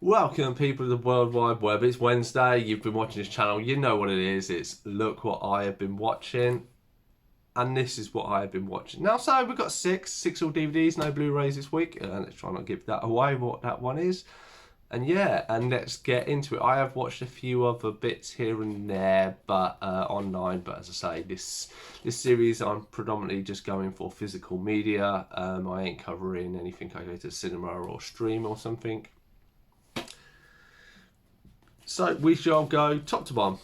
Welcome, people of the World Wide Web. It's Wednesday. You've been watching this channel. You know what it is. It's look what I have been watching, and this is what I have been watching. Now, so we've got six all DVDs, no Blu-rays this week. Let's try not to give that away. What that one is, and yeah, and let's get into it. I have watched a few other bits here and there, but online. But as I say, this series I'm predominantly just going for physical media. I ain't covering anything I go to cinema or stream or something. So we shall go top to bottom.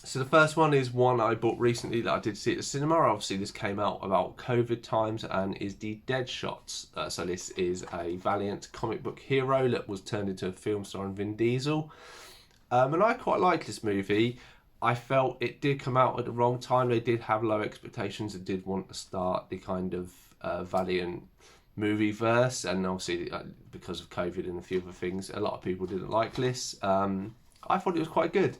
So the first one is one I bought recently that I did see at the cinema. Obviously this came out about COVID times and is the Deadshots. So this is a Valiant comic book hero that was turned into a film starring Vin Diesel. And I quite like this movie. I felt it did come out at the wrong time. They did have low expectations and did want to start the kind of Valiant movie verse, and obviously because of COVID and a few other things, a lot of people didn't like this. I thought it was quite good.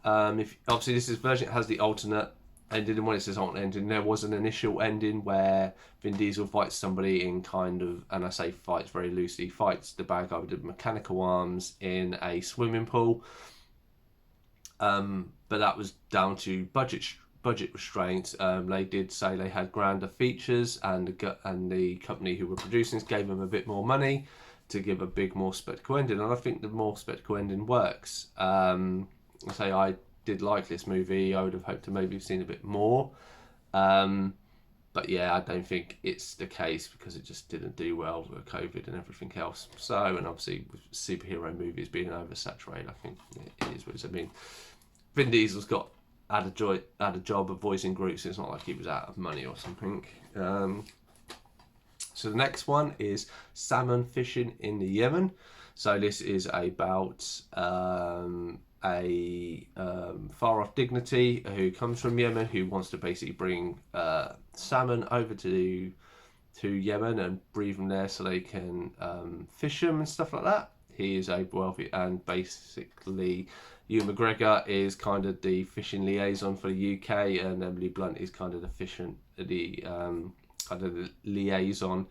If obviously this is version, it has the alternate ending, and when it says alternate ending, there was an initial ending where Vin Diesel fights somebody in kind of, and I say fights very loosely, fights the bad guy with the mechanical arms in a swimming pool. But that was down to budget restraints. They did say they had grander features, and the company who were producing this gave them a bit more money to give a big, more spectacle ending. And I think the more spectacle ending works. I say I did like this movie. I would have hoped to maybe have seen a bit more. But yeah, I don't think it's the case because it just didn't do well with COVID and everything else. So, and obviously with superhero movies being oversaturated, I think it is what it is. I mean, Vin Diesel's had a job of voicing Groot, so it's not like he was out of money or something. So the next one is salmon fishing in the Yemen. So this is about a far off dignity who comes from Yemen, who wants to basically bring salmon over to Yemen and breed them there so they can fish them and stuff like that. He is a wealthy, and basically Ewan McGregor is kind of the fishing liaison for the UK, and Emily Blunt is kind of kind of the liaison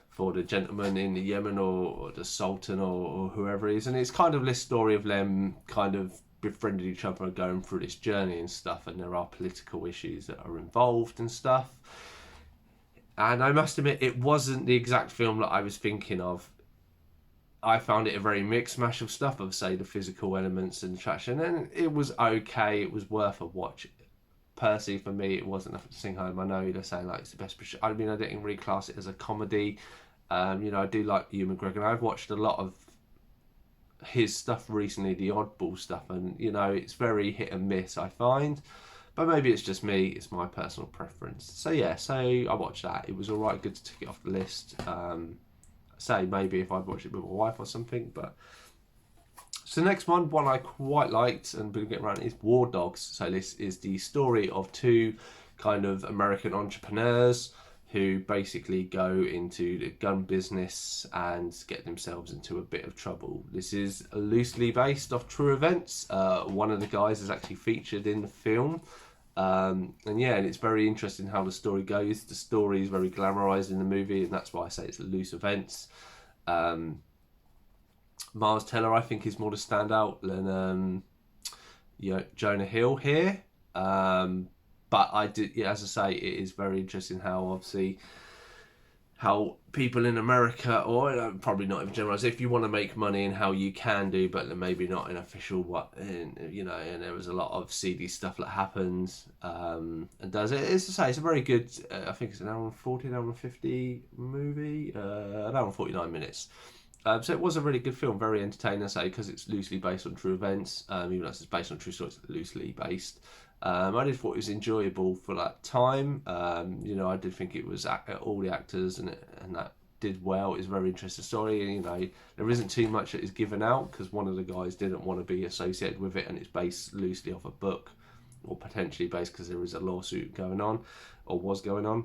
for the gentleman in the Yemen, or the Sultan, or whoever it is. And it's kind of this story of them kind of befriending each other and going through this journey and stuff, and there are political issues that are involved and stuff. And I must admit, it wasn't the exact film that I was thinking of. I found it a very mixed mash of stuff, of say the physical elements and attraction, and it was okay. It was worth a watch. Personally, for me, it wasn't enough to sing home. I know they're saying like it's the best. I mean, I didn't reclass it as a comedy. I do like Ewan McGregor, and I've watched a lot of his stuff recently, the oddball stuff, and it's very hit and miss, I find. But maybe it's just me, it's my personal preference. So yeah, so I watched that. It was alright, good to tick it off the list. Say maybe if I'd watched it with my wife or something, but so the next one I quite liked and been getting around, is War Dogs. So this is the story of two kind of American entrepreneurs who basically go into the gun business and get themselves into a bit of trouble. This is loosely based off true events. One of the guys is actually featured in the film. And it's very interesting how the story goes. The story is very glamorized in the movie, and that's why I say it's loose events. Miles Teller, I think, is more the standout than Jonah Hill here. But I did, yeah, as I say, it is very interesting how obviously how people in America, or probably not even generalised, if you want to make money and how you can do, but maybe not in official and there was a lot of seedy stuff that happens and does it. It's to say, it's a very good, I think it's an hour and 40, an hour and 50 movie, an hour and 49 minutes. So it was a really good film, very entertaining, I say, because it's loosely based on true events. Even though it's based on true stories, it's loosely based. I did thought it was enjoyable for that time. I did think it was all the actors and that did well. It's a very interesting story. There isn't too much that is given out because one of the guys didn't want to be associated with it, and it's based loosely off a book, or potentially based because there is a lawsuit going on, or was going on.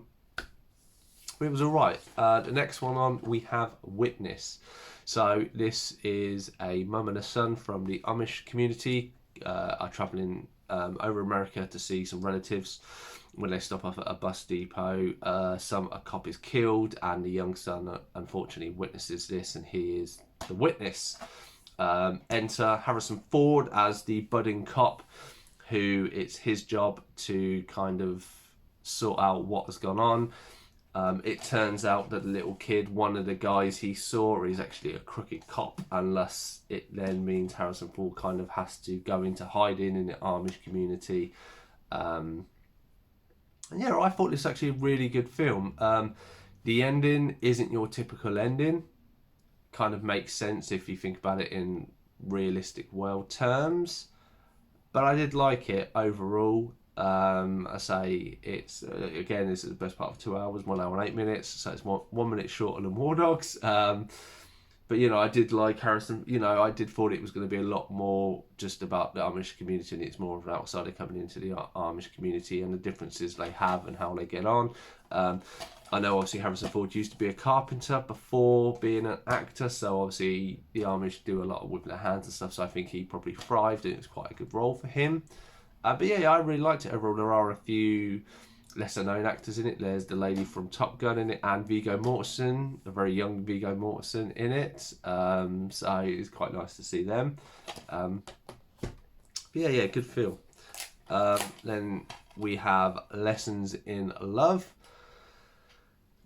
But it was alright. The next one on, we have Witness. So this is a mum and a son from the Amish community are travelling over America to see some relatives. When they stop off at a bus depot, a cop is killed, and the young son unfortunately witnesses this, and he is The Witness. Enter Harrison Ford as the budding cop, who it's his job to kind of sort out what has gone on. It turns out that the little kid, one of the guys he saw, is actually a crooked cop, unless it then means Harrison Ford kind of has to go into hiding in the Amish community. And yeah, I thought this was actually a really good film. The ending isn't your typical ending. Kind of makes sense if you think about it in realistic world terms. But I did like it overall. I say it's again, this is the best part of 2 hours, 1 hour and 8 minutes, so it's 1 minute shorter than War Dogs. But you know, I did like Harrison. You know, I did thought it was going to be a lot more just about the Amish community, and it's more of an outsider coming into the Amish community and the differences they have and how they get on. I know obviously Harrison Ford used to be a carpenter before being an actor, so obviously the Amish do a lot with their hands and stuff, so I think he probably thrived and it was quite a good role for him. But yeah, I really liked it overall. There are a few lesser known actors in it. There's the lady from Top Gun in it, and Viggo Mortensen, a very young Viggo Mortensen in it. So it's quite nice to see them. Yeah, good film. Then we have Lessons in Love.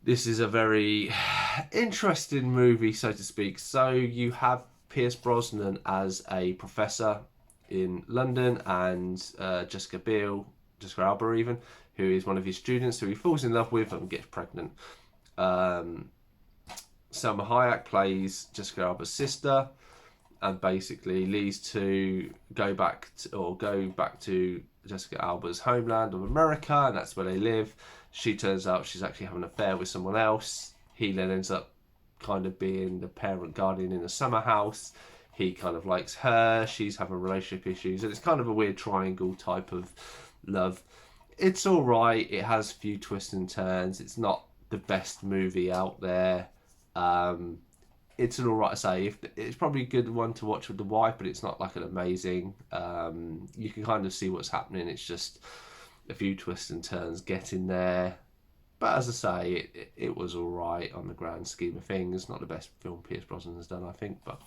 This is a very interesting movie, so to speak. So you have Pierce Brosnan as a professor in London, and Jessica Alba even, who is one of his students who he falls in love with and gets pregnant. Salma Hayek plays Jessica Alba's sister, and basically leaves to go back to Jessica Alba's homeland of America, and that's where they live. She turns out she's actually having an affair with someone else. He then ends up kind of being the parent guardian in the summer house. He kind of likes her. She's having relationship issues, and it's kind of a weird triangle type of love. It's all right. It has a few twists and turns. It's not the best movie out there. It's an all right to say. It's probably a good one to watch with the wife, but it's not like an amazing. You can kind of see what's happening. It's just a few twists and turns getting there. But as I say, it was all right on the grand scheme of things. Not the best film Pierce Brosnan has done, I think, but.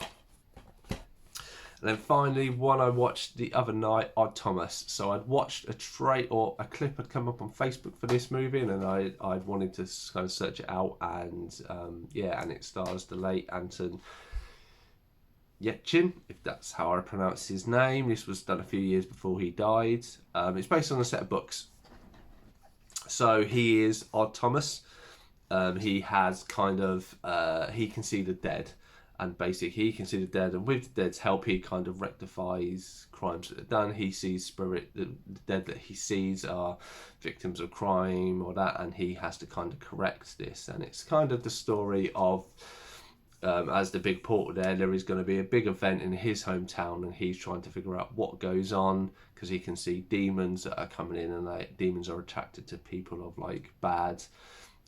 And then finally, one I watched the other night, Odd Thomas. So I'd watched a clip had come up on Facebook for this movie, and then I'd wanted to kind of search it out, and and it stars the late Anton Yelchin, if that's how I pronounce his name. This was done a few years before he died. It's based on a set of books. So he is Odd Thomas. He has kind of he can see the dead. And basically, he can see the dead, and with the dead's help, he kind of rectifies crimes that are done. He sees the dead that he sees are victims of crime or that, and he has to kind of correct this. And it's kind of the story of, as the big portal there is going to be a big event in his hometown, and he's trying to figure out what goes on, because he can see demons that are coming in, and demons are attracted to people of like bad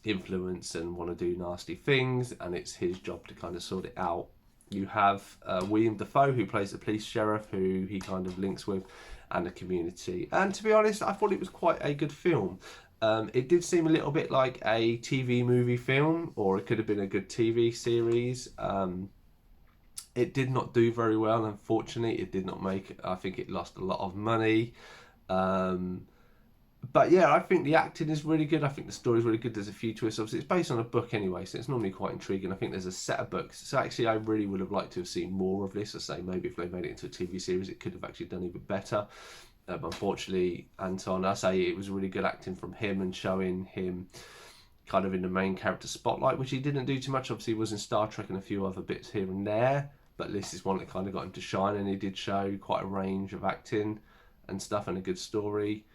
influence and want to do nasty things, and it's his job to kind of sort it out. You have William Dafoe, who plays the police sheriff, who he kind of links with, and the community. And to be honest, I thought it was quite a good film. It did seem a little bit like a TV movie film, or it could have been a good TV series. It did not do very well, unfortunately. It did not make, I think it lost a lot of money. But yeah, I think the acting is really good. I think the story is really good. There's a few twists. Obviously, it's based on a book anyway, so it's normally quite intriguing. I think there's a set of books. So actually, I really would have liked to have seen more of this. I say maybe if they made it into a TV series, it could have actually done even better. Unfortunately, Anton, I say it was really good acting from him and showing him kind of in the main character spotlight, which he didn't do too much. Obviously, he was in Star Trek and a few other bits here and there, but this is one that kind of got him to shine, and he did show quite a range of acting and stuff and a good story.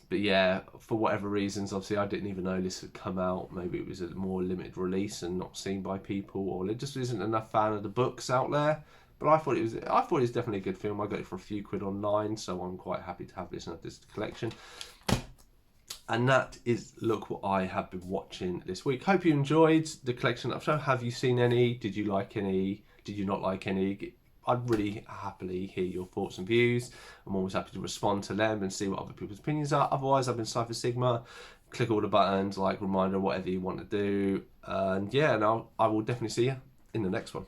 But yeah, for whatever reasons, obviously I didn't even know this had come out. Maybe it was a more limited release and not seen by people, or there just isn't enough fan of the books out there. But I thought it was definitely a good film. I got it for a few quid online, so I'm quite happy to have this in this collection. And that is look what I have been watching this week. Hope you enjoyed the collection I've shown. Have you seen any? Did you like any? Did you not like any? I'd really happily hear your thoughts and views. I'm always happy to respond to them and see what other people's opinions are. Otherwise, I've been Cypher Sigma. Click all the buttons, like, reminder, whatever you want to do. And yeah, I will definitely see you in the next one.